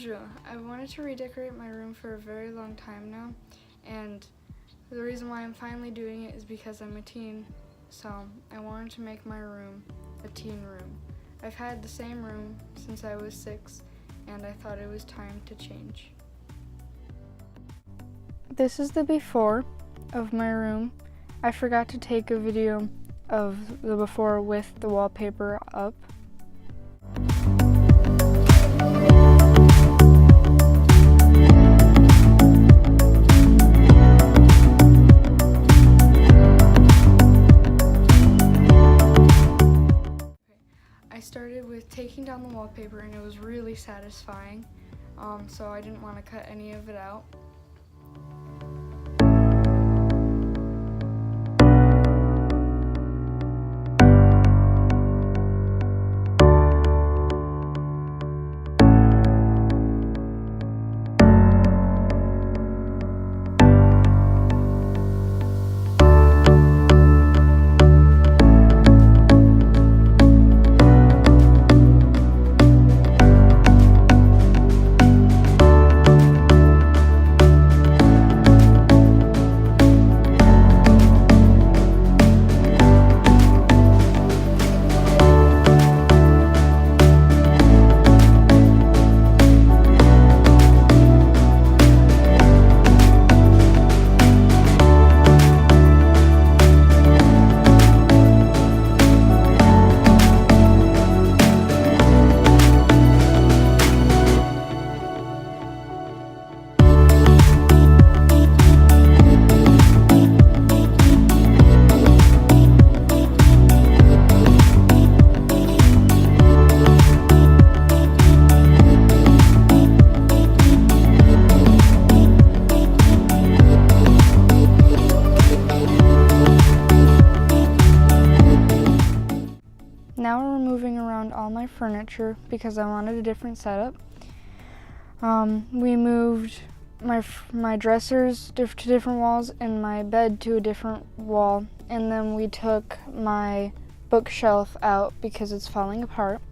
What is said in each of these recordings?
Bonjour. I've wanted to redecorate my room for a very long time now, and the reason why I'm finally doing it is because I'm a teen, so I wanted to make my room a teen room. I've had the same room since I was 6, and I thought it was time to change. This is the before of my room. I forgot to take a video of the before with the wallpaper up. I started with taking down the wallpaper and it was really satisfying, so I didn't want to cut any of it out. Now we're moving around all my furniture because I wanted a different setup. We moved my dressers to different walls and my bed to a different wall, and then we took my bookshelf out because it's falling apart.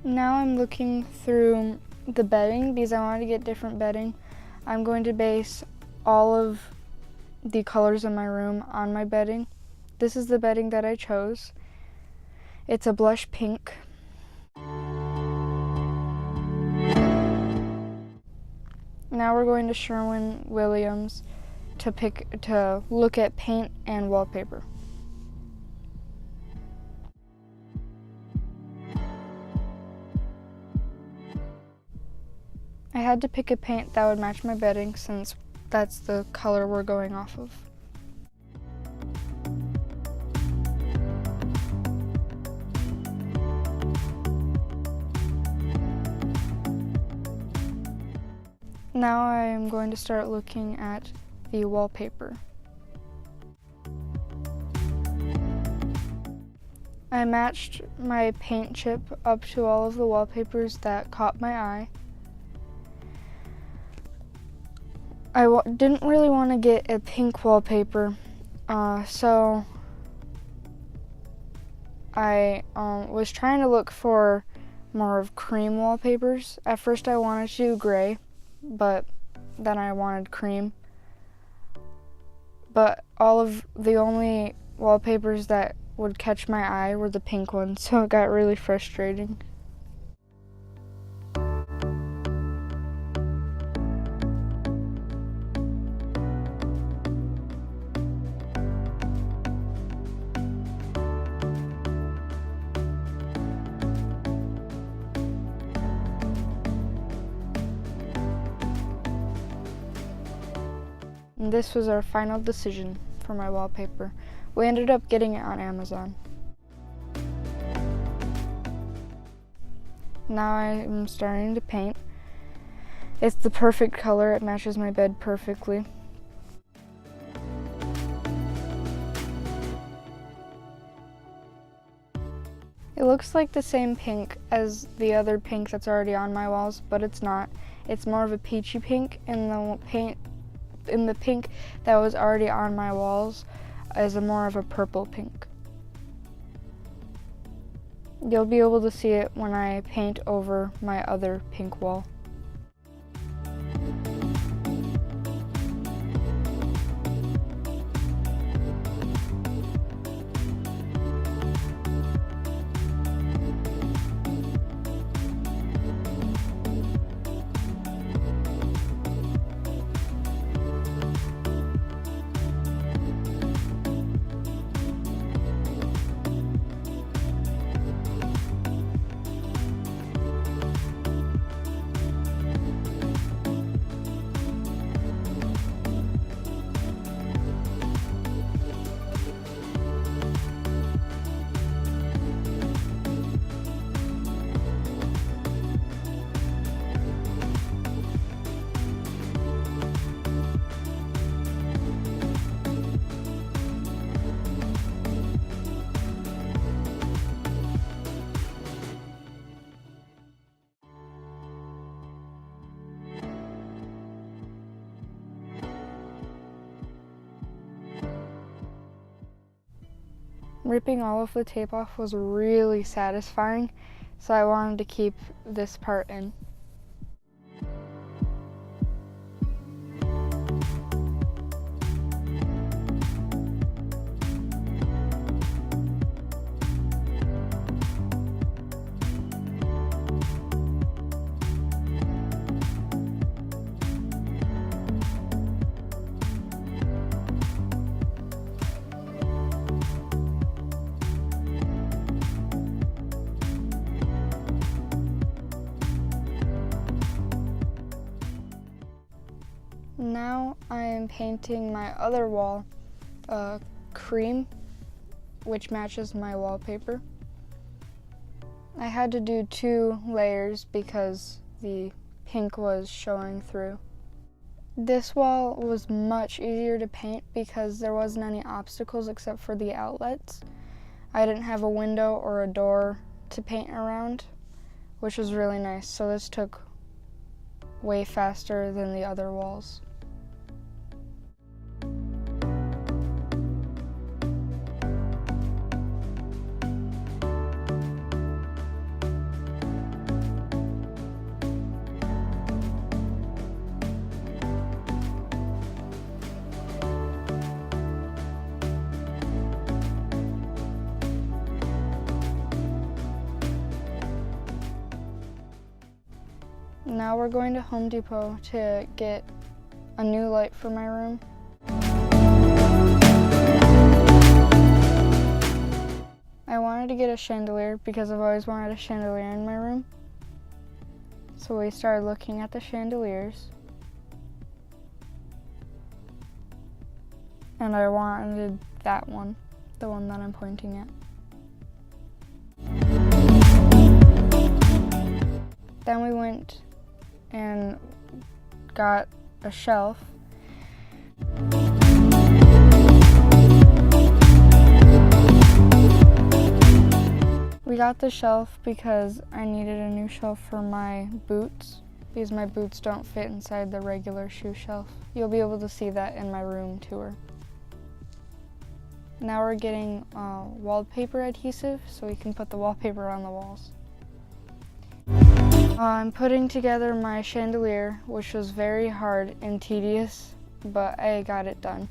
Now I'm looking through the bedding because I wanted to get different bedding. I'm going to base all of the colors in my room on my bedding. This is the bedding that I chose. It's a blush pink. Now we're going to Sherwin-Williams to look at paint and wallpaper. I had to pick a paint that would match my bedding since that's the color we're going off of. Now I am going to start looking at the wallpaper. I matched my paint chip up to all of the wallpapers that caught my eye. I didn't really want to get a pink wallpaper, so I was trying to look for more of cream wallpapers. At first I wanted to do gray, but then I wanted cream. But the only wallpapers that would catch my eye were the pink ones, so it got really frustrating. And this was our final decision for my wallpaper. We ended up getting it on Amazon. Now I'm starting to paint. It's the perfect color. It matches my bed perfectly. It looks like the same pink as the other pink that's already on my walls, but it's not. It's more of a peachy pink, and the pink that was already on my walls is more of a purple pink. You'll be able to see it when I paint over my other pink wall. Ripping all of the tape off was really satisfying, so I wanted to keep this part in. Now I am painting my other wall cream, which matches my wallpaper. I had to do 2 layers because the pink was showing through. This wall was much easier to paint because there wasn't any obstacles except for the outlets. I didn't have a window or a door to paint around, which was really nice. So this took way faster than the other walls. Now we're going to Home Depot to get a new light for my room. I wanted to get a chandelier because I've always wanted a chandelier in my room. So we started looking at the chandeliers. And I wanted that one, the one that I'm pointing at. Then we went and got a shelf. We got the shelf because I needed a new shelf for my boots because my boots don't fit inside the regular shoe shelf. You'll be able to see that in my room tour. Now we're getting wallpaper adhesive so we can put the wallpaper on the walls. I'm putting together my chandelier, which was very hard and tedious, but I got it done.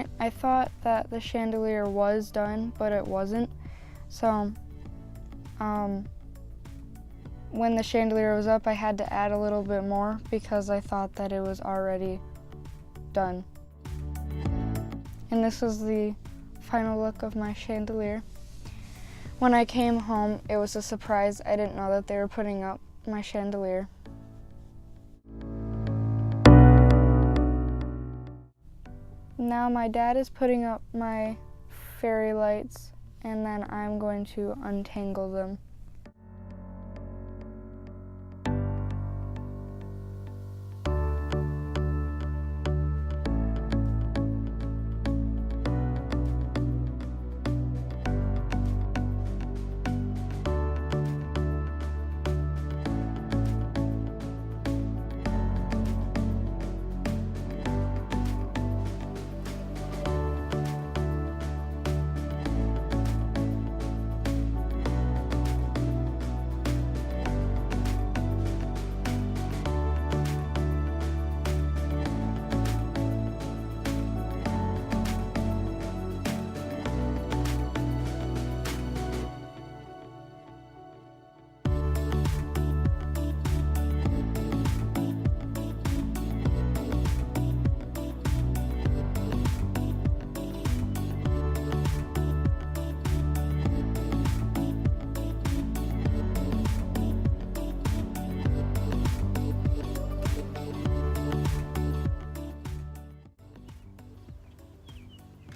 point, I thought that the chandelier was done, but it wasn't. So when the chandelier was up, I had to add a little bit more because I thought that it was already done. And this was the final look of my chandelier. When I came home, it was a surprise. I didn't know that they were putting up my chandelier. Now my dad is putting up my fairy lights, and then I'm going to untangle them.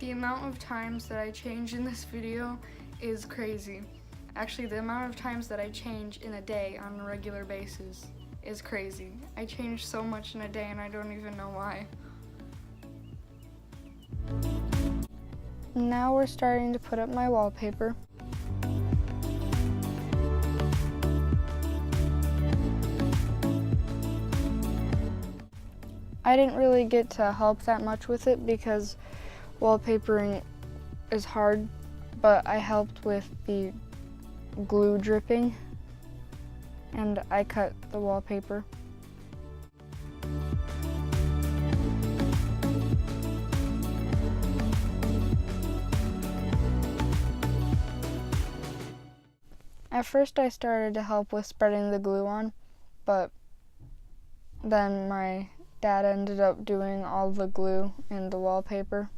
The amount of times that I change in this video is crazy. Actually, the amount of times that I change in a day on a regular basis is crazy. I change so much in a day and I don't even know why. Now we're starting to put up my wallpaper. I didn't really get to help that much with it because wallpapering is hard, but I helped with the glue dripping and I cut the wallpaper. At first I started to help with spreading the glue on, but then my dad ended up doing all the glue and the wallpaper.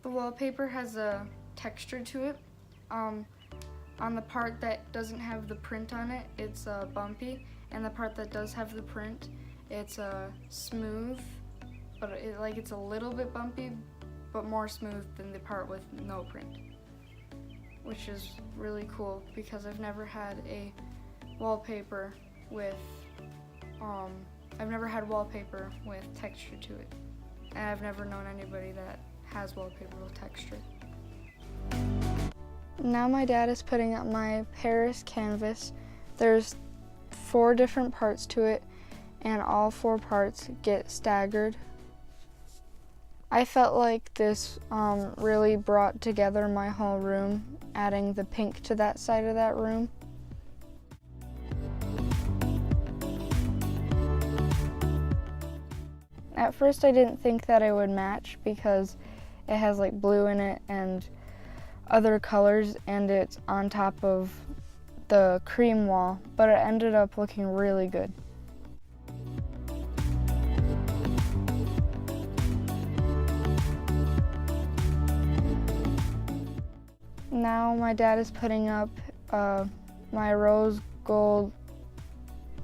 The wallpaper has a texture to it. On the part that doesn't have the print on it, it's bumpy, and the part that does have the print, it's smooth, but it's a little bit bumpy, but more smooth than the part with no print, which is really cool because I've never had a wallpaper with texture to it, and I've never known anybody that has wallpaper with texture. Now my dad is putting up my Paris canvas. There's 4 different parts to it, and all 4 parts get staggered. I felt like this really brought together my whole room, adding the pink to that side of that room. At first I didn't think that it would match because it has like blue in it and other colors, and it's on top of the cream wall, but it ended up looking really good. Now my dad is putting up my rose gold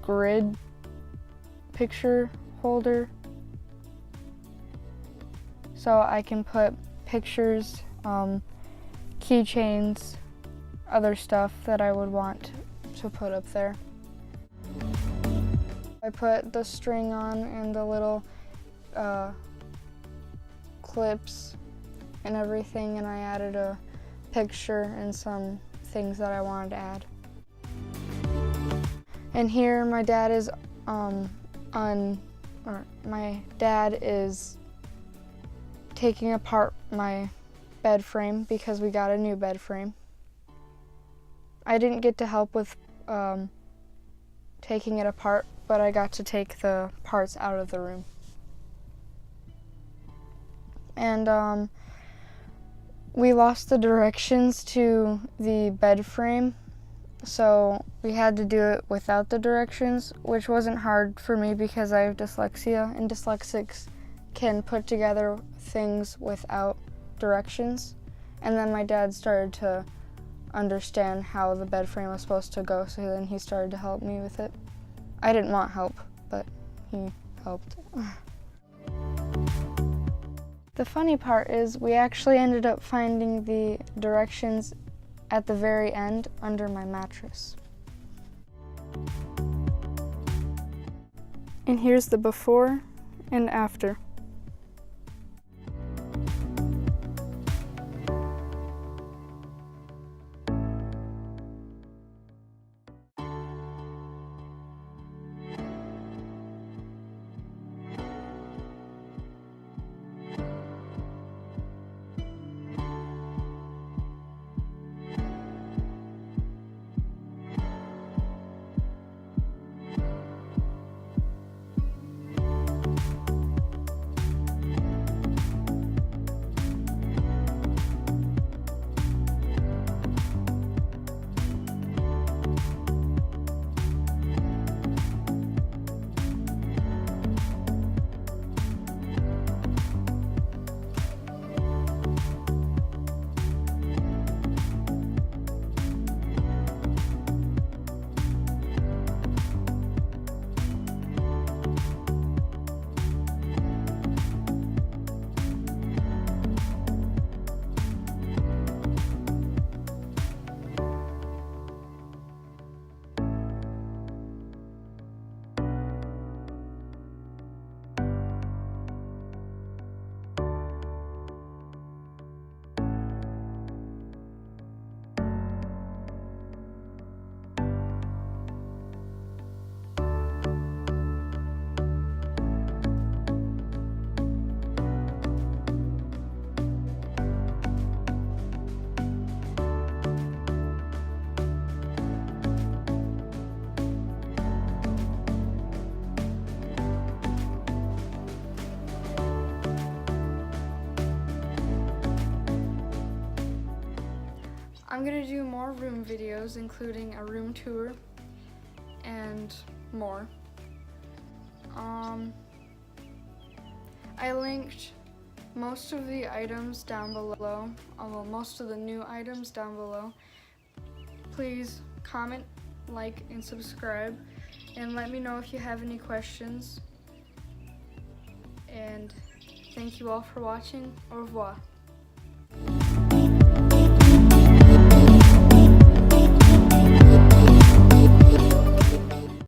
grid picture holder so I can put pictures, keychains, other stuff that I would want to put up there. I put the string on and the little clips and everything, and I added a picture and some things that I wanted to add. And here my dad is taking apart my bed frame because we got a new bed frame. I didn't get to help with taking it apart, but I got to take the parts out of the room. And we lost the directions to the bed frame, so we had to do it without the directions, which wasn't hard for me because I have dyslexia, and dyslexics can put together things without directions. And then my dad started to understand how the bed frame was supposed to go, so then he started to help me with it. I didn't want help, but he helped. The funny part is we actually ended up finding the directions at the very end under my mattress. And here's the before and after. I'm gonna do more room videos, including a room tour and more. I linked most of the items down below, most of the new items down below. Please comment, like, and subscribe, and let me know if you have any questions. And thank you all for watching. Au revoir.